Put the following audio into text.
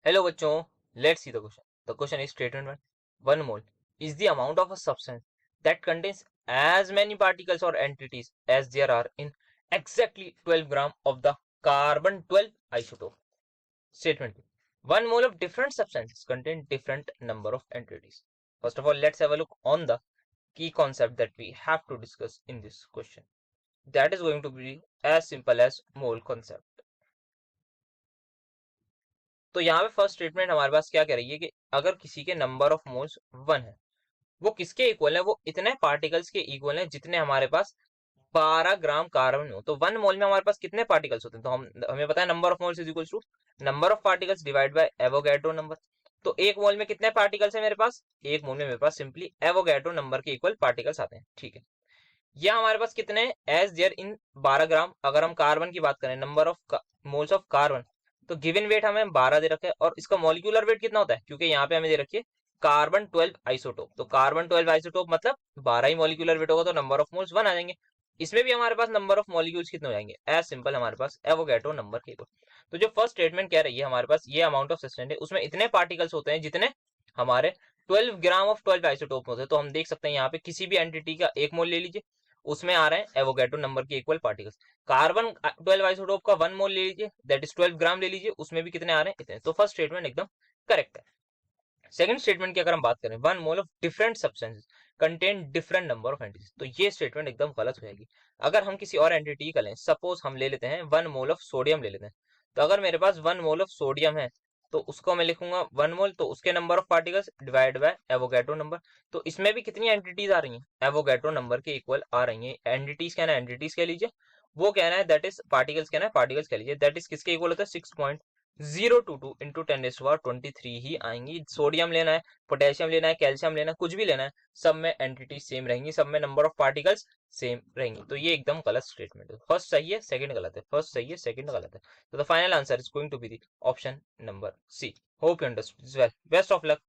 Hello बच्चों, let's see the question. The question is statement 1. 1 mole is the amount of a substance that contains as many particles or entities as there are in exactly 12 gram of the carbon 12 isotope. Statement 2. 1 mole of different substances contain different number of entities. First of all, let's have a look on the key concept that we have to discuss in this question. That is going to be as simple as mole concept. तो यहाँ पे first statement हमारे पास क्या कह रही है कि अगर किसी के नंबर ऑफ मोल्स 1 है, वो किसके इक्वल है? वो इतने पार्टिकल्स के इक्वल है जितने हमारे पास 12 ग्राम कार्बन हो। तो 1 मोल में हमारे पास कितने पार्टिकल्स होते हैं? तो हमें पता है number of moles is equal to number of particles divide by Avogadro number. तो एक मोल में कितने पार्टिकल्स है मेरे पास? एक मोल में मेरे पास सिंपली एवोगैड्रो नंबर के इक्वल पार्टिकल्स आते हैं। ठीक है, या हमारे पास कितने एज देयर इन 12 ग्राम। अगर हम कार्बन की बात करें, number of moles of carbon, तो गिवन वेट हमें 12 दे रखे हैं और इसका मॉलिक्यूलर वेट कितना होता है? क्योंकि यहाँ पे हमें दे रखी है कार्बन 12 आइसोटोप, तो कार्बन 12 आइसोटोप मतलब 12 ही मॉलिक्यूलर वेट होगा, तो नंबर ऑफ मोल्स 1 आ जाएंगे। इसमें भी हमारे पास नंबर ऑफ मॉलिक्यूल्स कितने हो जाएंगे? एज सिंपल हमारे पास एवोगैड्रो नंबर के इक्वल। तो जो फर्स्ट स्टेटमेंट कह रही है हमारे पास ये अमाउंट ऑफ सब्सटेंस है, उसमें इतने पार्टिकल्स होते हैं जितने हमारे 12 ग्राम ऑफ 12 आइसोटोप होते हैं। तो हम देख सकते हैं यहाँ पे किसी भी एंटिटी का एक मोल ले लीजिए, उसमें आ रहे हैं एवोगैड्रो नंबर के इक्वल पार्टिकल्स। कार्बन 12 आइसोटोप का 1 मोल ले लीजिए, दैट इज 12 ग्राम ले लीजिए, उसमें भी कितने आ रहे हैं? इतने। तो फर्स्ट स्टेटमेंट एकदम करेक्ट है। सेकंड स्टेटमेंट की अगर हम बात करें, 1 mole of different substances contain different number of entities, तो ये स्टेटमेंट एकदम गलत हो जाएगी। अगर हम किसी और एंटिटी का लें, सपोज हम ले लेते हैं 1 मोल ऑफ सोडियम ले लेते हैं, तो अगर मेरे पास 1 मोल ऑफ सोडियम है तो उसको मैं लिखूंगा 1 मोल, तो उसके number of particles divide by Avogadro number. तो इसमें भी कितनी एंटिटीज आ रही हैं? एवोगैड्रो नंबर के इक्वल आ रही हैं। एंटिटीज कहना है एंटिटीज कह लीजिए, वो कहना है दैट इज पार्टिकल्स कहना है पार्टिकल्स कह लीजिए, दैट इज किसके इक्वल होता है? 6.022 इंटू 10⁻23 ही आएंगी। सोडियम लेना है, पोटेशियम लेना है, कैल्शियम लेना है, कुछ भी लेना है, सब में एंटिटी सेम रहेंगी, सब में नंबर ऑफ पार्टिकल्स सेम रहेंगी। तो ये एकदम गलत स्टेटमेंट है। फर्स्ट सही है, सेकंड गलत है, फर्स्ट सही है, सेकंड गलत है। तो the final answer is going to be the option number C. Hope you understood well, best of luck.